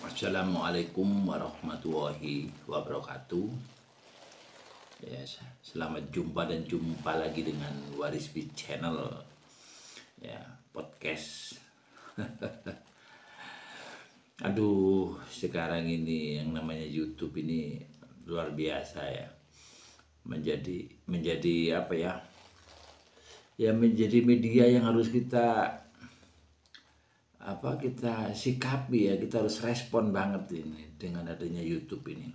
Assalamualaikum warahmatullahi wabarakatuh. Ya, selamat jumpa dan jumpa lagi dengan Warisbi Channel. Ya, podcast. Aduh, sekarang ini yang namanya YouTube ini luar biasa ya. Menjadi apa ya? Ya menjadi media yang harus kita sikapi ya, kita harus respon banget ini dengan adanya YouTube ini.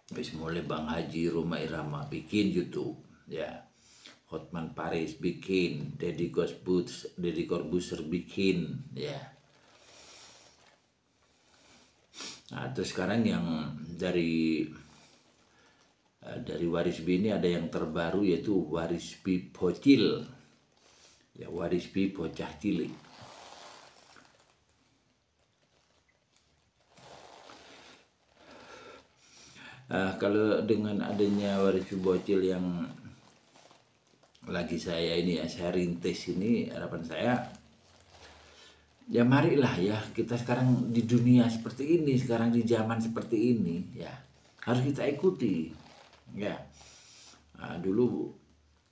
Habis mulai Bang Haji Roma Irama bikin YouTube ya, Hotman Paris bikin, Deddy Corbuzier bikin ya. Nah terus sekarang yang dari Warisbi ini ada yang terbaru, yaitu Warisbi Bocil ya, Warisbi bocah cilik. Kalau dengan adanya Warisbi Bocil yang lagi saya rintis ini, harapan saya ya marilah ya, kita sekarang di dunia seperti ini, sekarang di zaman seperti ini ya, harus kita ikuti ya. Dulu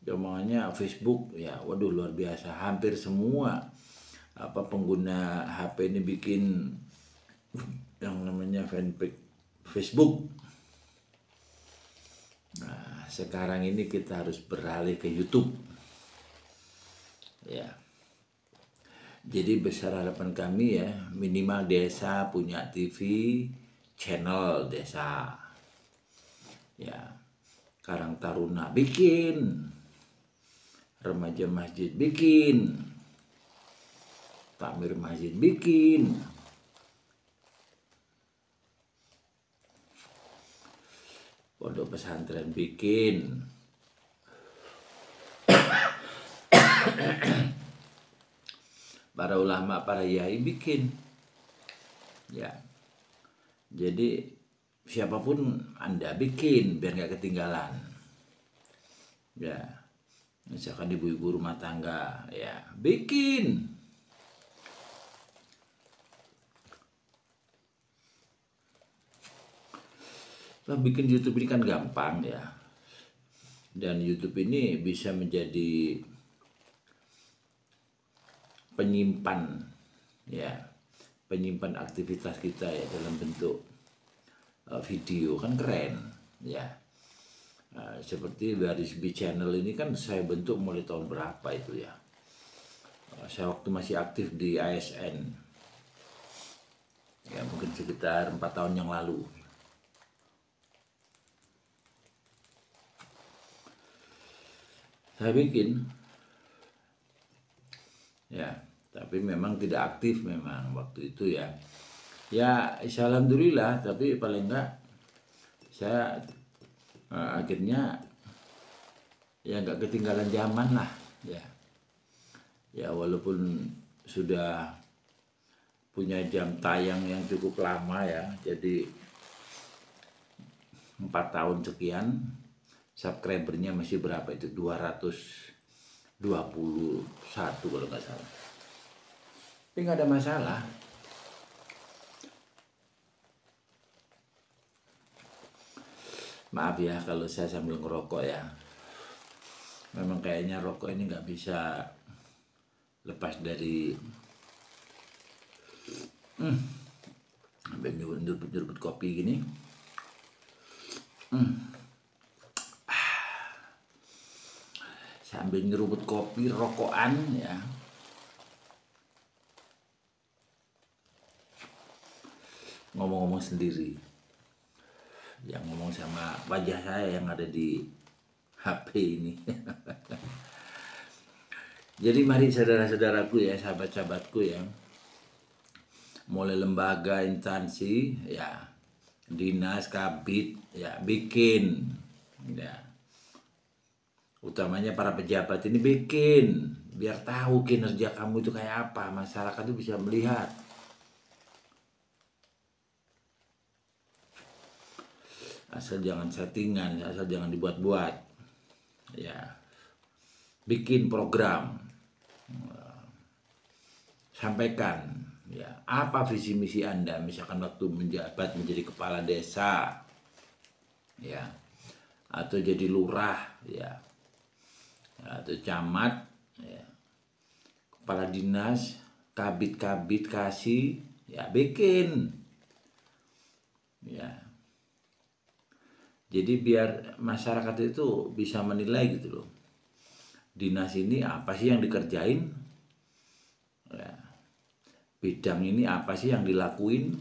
zamannya Facebook ya, waduh luar biasa, hampir semua pengguna HP ini bikin yang namanya fanpage Facebook. Nah, sekarang ini kita harus beralih ke YouTube ya. Jadi besar harapan kami ya, minimal desa punya TV channel desa ya, Karang Taruna bikin, remaja masjid bikin, takmir masjid bikin, pondok pesantren bikin, para ulama, para yai bikin ya. Jadi siapapun Anda bikin biar nggak ketinggalan ya. Misalkan ibu-ibu rumah tangga ya bikin. Bikin YouTube ini kan gampang ya, dan YouTube ini bisa menjadi penyimpan aktivitas kita ya, dalam bentuk video, kan keren ya. Seperti Warisbi Channel ini kan saya bentuk mulai tahun berapa itu ya, saya waktu masih aktif di ASN ya, mungkin sekitar 4 tahun yang lalu. Saya bikin ya, tapi memang tidak aktif memang waktu itu ya. Ya alhamdulillah, tapi paling enggak saya akhirnya ya nggak ketinggalan zaman lah ya. Ya walaupun sudah punya jam tayang yang cukup lama ya, jadi 4 tahun sekian, subscribernya masih berapa itu, 221 kalau nggak salah. Tapi nggak ada masalah. Maaf ya kalau saya sambil ngerokok ya. Memang kayaknya rokok ini nggak bisa lepas dari sambil nyurut kopi gini. Sambil nyeruput kopi rokokan ya. Ngomong-ngomong sendiri, yang ngomong sama wajah saya yang ada di HP ini. Jadi mari saudara-saudaraku ya, sahabat-sahabatku ya, mulai lembaga, instansi ya, dinas, kabit ya bikin ya, utamanya para pejabat ini bikin, biar tahu kinerja kamu itu kayak apa, masyarakat itu bisa melihat. Asal jangan settingan, asal jangan dibuat-buat ya. Bikin program, sampaikan Ya, apa visi misi Anda? Misalkan waktu menjabat menjadi kepala desa, ya, atau jadi lurah, ya, atau camat, ya, kepala dinas, kabit kasih, ya bikin, ya. Jadi biar masyarakat itu bisa menilai gitu loh. Dinas ini apa sih yang dikerjain? Ya. Bidang ini apa sih yang dilakuin?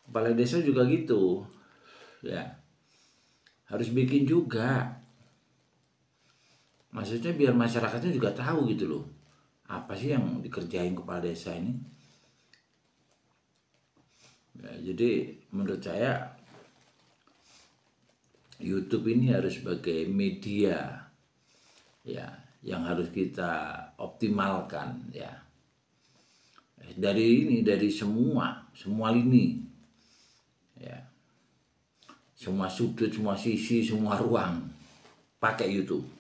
Kepala desa juga gitu. Ya. Harus bikin juga. Maksudnya biar masyarakatnya juga tahu gitu loh. Apa sih yang dikerjain kepala desa ini? Ya, jadi menurut saya YouTube ini harus sebagai media, ya, yang harus kita optimalkan, ya, dari semua lini, ya, semua sudut, semua sisi, semua ruang pakai YouTube.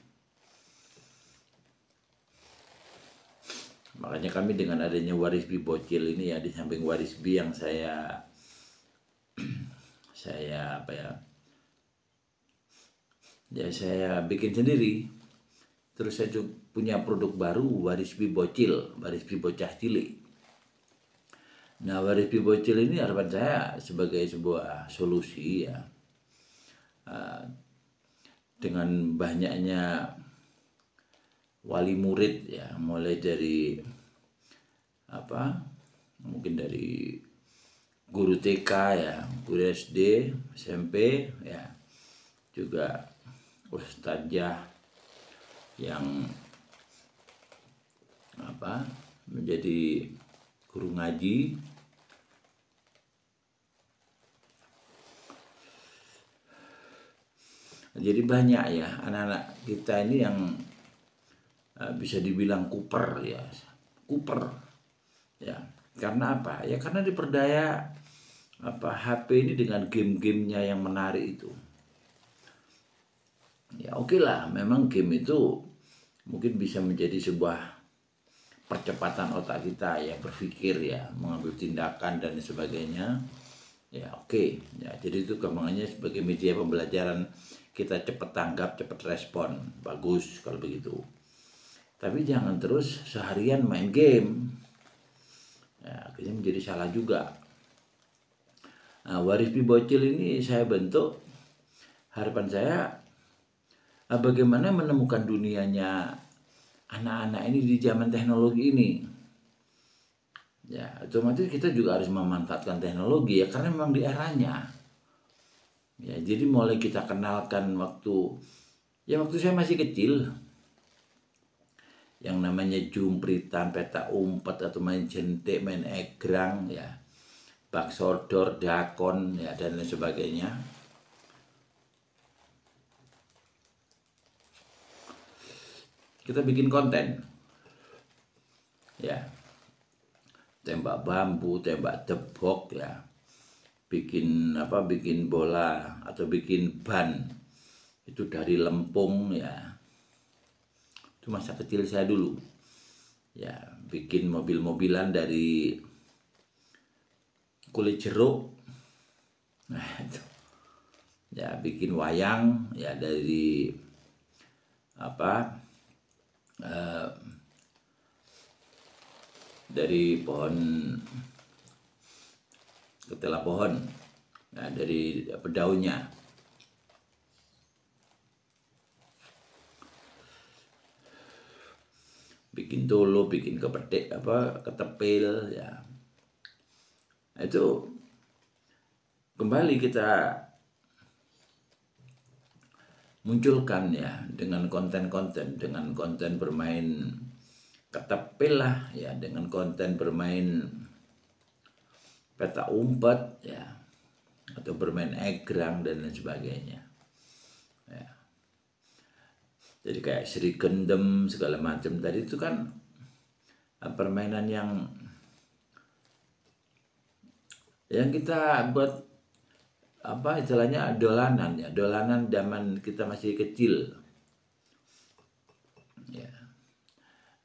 Makanya kami dengan adanya Waris B Bocil ini, ya, di samping Waris B yang saya apa ya saya bikin sendiri, terus saya punya produk baru, Waris B Bocil, Waris B Bocah Cilik. Nah, Waris B Bocil ini harapan saya sebagai sebuah solusi, ya, dengan banyaknya wali murid, ya, mulai dari mungkin dari guru TK, ya, guru SD, SMP, ya, juga ustadzah yang menjadi guru ngaji. Jadi banyak, ya, anak-anak kita ini yang bisa dibilang kuper, ya, ya, karena apa? Ya karena diperdaya HP ini dengan game-gamenya yang menarik itu. Ya oke lah, memang game itu mungkin bisa menjadi sebuah percepatan otak kita, ya, berpikir, ya, mengambil tindakan dan sebagainya. Ya oke. Ya, jadi itu kembangannya sebagai media pembelajaran, kita cepat tanggap, cepat respon, bagus kalau begitu. Tapi jangan terus seharian main game, ya, akhirnya menjadi salah juga. Nah, Waris B Bocil ini saya bentuk, harapan saya bagaimana menemukan dunianya anak-anak ini di zaman teknologi ini. Ya, otomatis kita juga harus memanfaatkan teknologi, ya, karena memang di eranya. Ya, jadi mulai kita kenalkan waktu saya masih kecil, yang namanya jumpritan, peta umpet, atau main jentik, main egrang, ya, bak sodor, dakon, ya, dan lain sebagainya. Kita bikin konten, ya, tembak bambu, tembak debok, ya, bikin bola atau bikin ban itu dari lempung, ya. Itu masa kecil saya dulu, ya, bikin mobil-mobilan dari kulit jeruk, nah itu, ya, bikin wayang, ya, dari dari pohon ketela pohon, nah, dari daunnya. Bikin tolo, bikin kepetik, ketepil, ya. Itu kembali kita munculkan, ya, dengan konten-konten, dengan konten bermain ketepil lah, ya, dengan konten bermain peta umpet, ya, atau bermain egrang dan lain sebagainya, ya. Jadi kayak Sri Gendem segala macam tadi itu kan permainan yang kita buat istilahnya dolanan, ya, dolanan zaman kita masih kecil.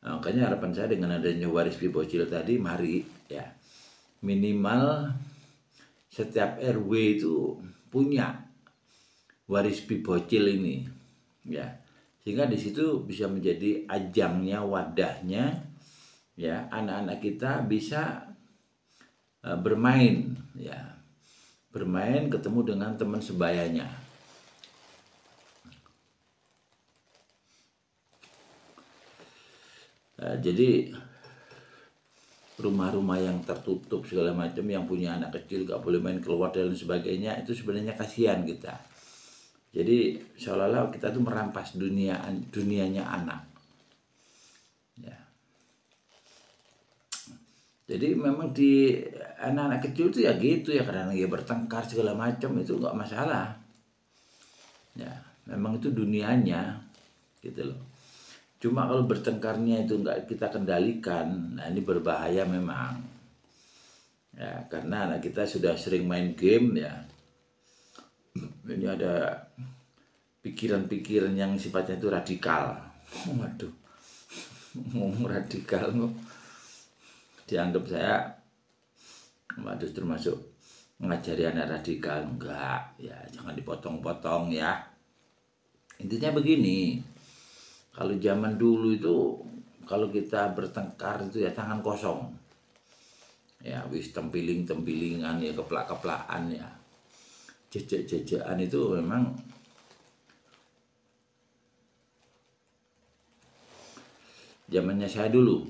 Makanya harapan saya dengan adanya waris bocil tadi, mari ya minimal setiap RW itu punya waris bocil ini ya, sehingga di situ bisa menjadi ajangnya, wadahnya ya, anak-anak kita bisa bermain ya, bermain ketemu dengan teman sebayanya. Jadi rumah-rumah yang tertutup segala macam, yang punya anak kecil gak boleh main keluar dan sebagainya, itu sebenarnya kasihan kita. Jadi seolah-olah kita tuh merampas dunianya anak ya. Jadi memang di anak-anak kecil tuh ya gitu ya, karena dia bertengkar segala macam itu nggak masalah ya, memang itu dunianya gitu loh. Cuma kalau bertengkarnya itu nggak kita kendalikan, nah ini berbahaya memang ya, karena anak kita sudah sering main game ya, ini ada pikiran-pikiran yang sifatnya itu radikal. Waduh, ngomong radikal dianggap saya waduh termasuk mengajari anak radikal. Enggak ya, jangan dipotong-potong ya. Intinya begini, kalau zaman dulu itu kalau kita bertengkar itu ya tangan kosong ya, wis tempilingan ya, keplak-keplakan ya, jejak-jejakan, itu memang zamannya saya dulu.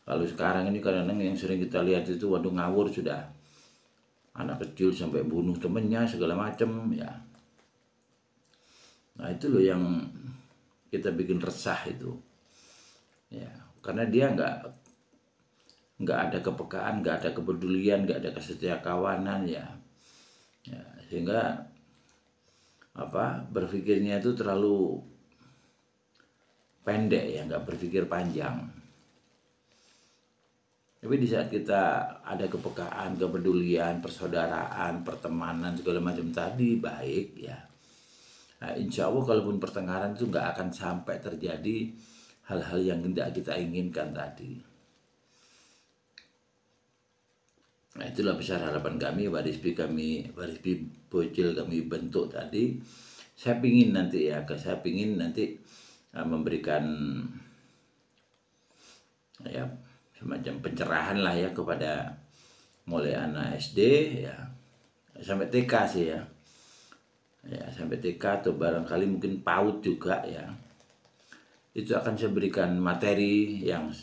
Kalau sekarang ini kadang-kadang yang sering kita lihat itu waduh ngawur sudah, anak kecil sampai bunuh temennya segala macam ya. Nah itu loh yang kita bikin resah itu ya, karena dia nggak ada kepekaan, nggak ada kepedulian, nggak ada kesetiakawanan ya, sehingga berpikirnya itu terlalu pendek ya, nggak berpikir panjang. Tapi di saat kita ada kepekaan, kepedulian, persaudaraan, pertemanan segala macam tadi baik ya, nah, insya Allah kalaupun pertengkaran itu nggak akan sampai terjadi hal-hal yang tidak kita inginkan tadi. Nah itulah besar harapan kami, waris bocil kami bentuk tadi. Saya pingin nanti memberikan ya semacam pencerahan lah ya kepada mulai anak SD ya sampai TK sih ya. Ya sampai TK atau barangkali mungkin PAUD juga ya. Itu akan saya berikan materi yang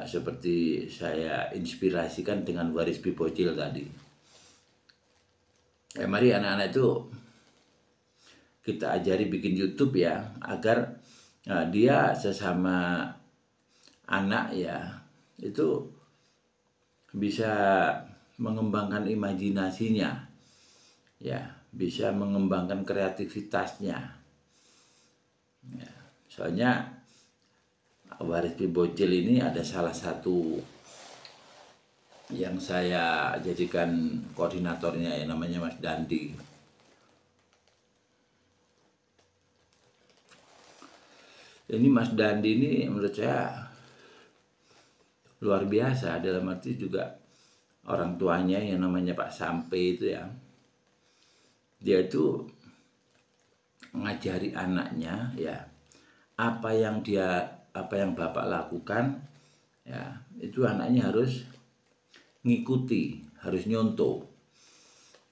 seperti saya inspirasikan dengan waris bocil tadi. Mari anak-anak itu kita ajari bikin YouTube ya, agar dia sesama anak ya itu bisa mengembangkan imajinasinya ya, bisa mengembangkan kreativitasnya ya. Soalnya waris bocil ini ada salah satu yang saya jadikan koordinatornya ya, namanya Mas Dandi. Ini Mas Dandi ini menurut saya luar biasa, dalam arti juga orang tuanya yang namanya Pak Sampe itu ya, dia itu mengajari anaknya ya, apa yang Bapak lakukan ya, itu anaknya harus ngikuti, harus nyontoh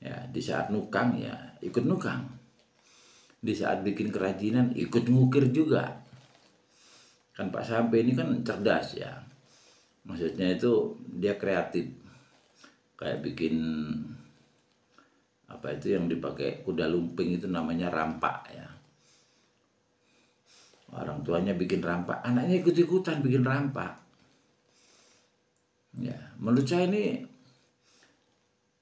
ya. Di saat nukang ya ikut nukang, di saat bikin kerajinan ikut ngukir juga. Kan Pak Sampe ini kan cerdas ya, maksudnya itu dia kreatif, kayak bikin apa itu yang dipakai kuda lumping itu namanya rampak ya. Orang tuanya bikin rampak, anaknya ikut-ikutan bikin rampak ya. Menurut saya ini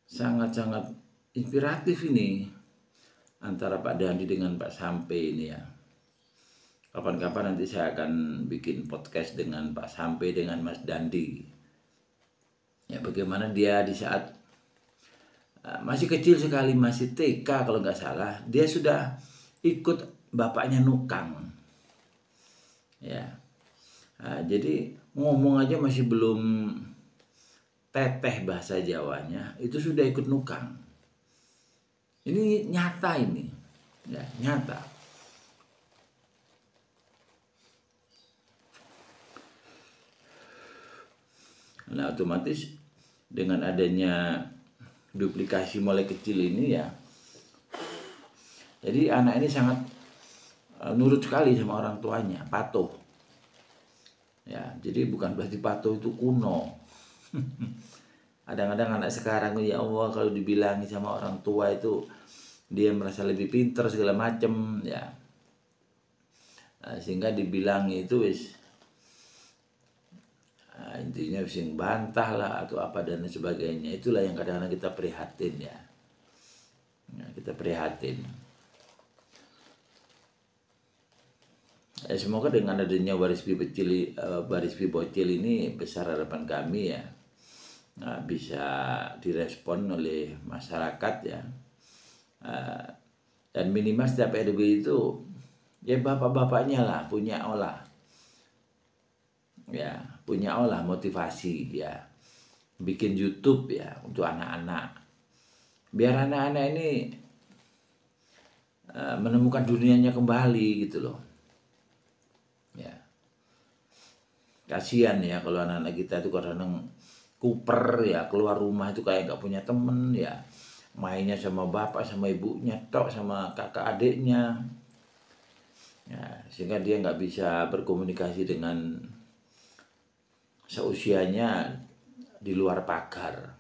sangat-sangat inspiratif ini antara Pak Dandi dengan Pak Sampe ini ya. Kapan-kapan nanti saya akan bikin podcast dengan Pak Sampe dengan Mas Dandi ya, bagaimana dia di saat masih kecil sekali, masih TK kalau nggak salah, dia sudah ikut bapaknya nukang, ya. Nah, jadi ngomong aja masih belum teteh bahasa Jawanya, itu sudah ikut nukang. Ini nyata ini, ya, nyata. Nah, otomatis dengan adanya duplikasi mulai kecil ini ya, jadi anak ini sangat nurut sekali sama orang tuanya, patuh. Ya, jadi bukan berarti patuh itu kuno. Kadang-kadang anak sekarang, ya Allah, kalau dibilangi sama orang tua itu dia merasa lebih pinter segala macem, ya. Nah, sehingga dibilangi itu wis, intinya sing bantah lah atau apa dan sebagainya. Itulah yang kadang-kadang kita prihatin, ya. Nah, kita prihatin. Ya, semoga dengan adanya Waris Pi Bocil ini besar harapan kami ya, bisa direspon oleh masyarakat ya, dan minimal setiap RW itu ya bapak-bapaknya lah punya motivasi ya, bikin YouTube ya untuk anak-anak, biar anak-anak ini menemukan dunianya kembali gitu loh. Ya, kasihan ya kalau anak-anak kita itu kadang kuper ya, keluar rumah itu kayak nggak punya temen ya, mainnya sama bapak sama ibunya tok, sama kakak adiknya ya, sehingga dia nggak bisa berkomunikasi dengan seusianya di luar pagar.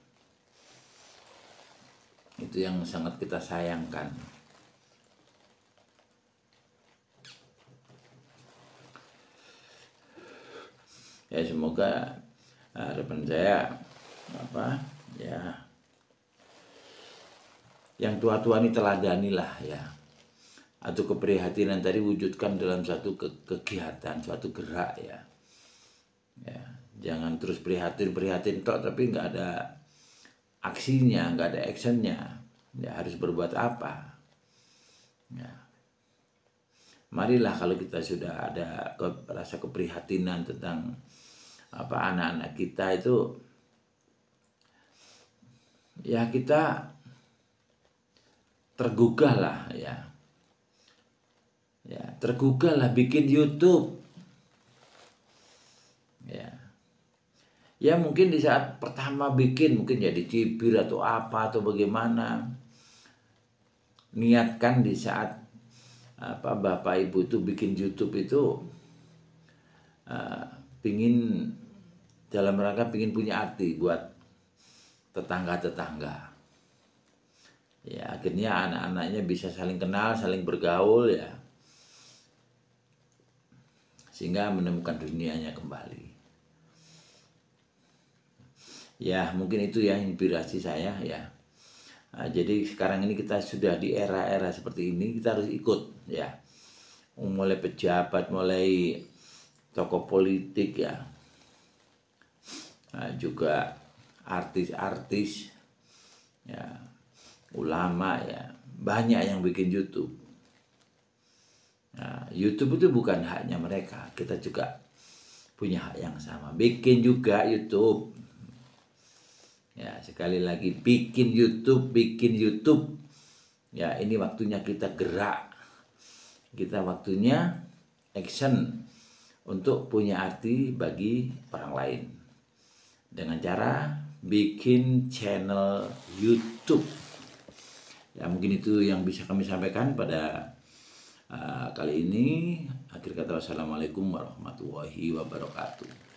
Itu yang sangat kita sayangkan. Ya, semoga harapan saya yang tua-tua ini teladanilah ya, atau keprihatinan tadi wujudkan dalam satu kegiatan, suatu gerak ya. Ya, jangan terus prihatin tok tapi nggak ada aksinya, nggak ada actionnya. Ya, harus berbuat apa? Ya. Marilah kalau kita sudah ada rasa keprihatinan tentang anak-anak kita itu, ya kita tergugah lah ya, tergugah lah bikin YouTube ya mungkin di saat pertama bikin mungkin jadi cibir atau apa atau bagaimana, niatkan di saat bapak ibu itu bikin YouTube itu pingin dalam rangka pingin punya arti buat tetangga-tetangga ya, akhirnya anak-anaknya bisa saling kenal, saling bergaul ya, sehingga menemukan dunianya kembali ya. Mungkin itu ya inspirasi saya ya. Jadi sekarang ini kita sudah di era-era seperti ini, kita harus ikut ya, mulai pejabat, mulai tokoh politik ya, juga artis-artis ya, ulama ya, banyak yang bikin YouTube. Nah, YouTube itu bukan haknya mereka, kita juga punya hak yang sama, bikin juga YouTube ya. Sekali lagi, bikin YouTube ya. Ini waktunya kita gerak, kita waktunya action untuk punya arti bagi orang lain dengan cara bikin channel YouTube ya. Mungkin itu yang bisa kami sampaikan pada kali ini. Akhir kata, wassalamualaikum warahmatullahi wabarakatuh.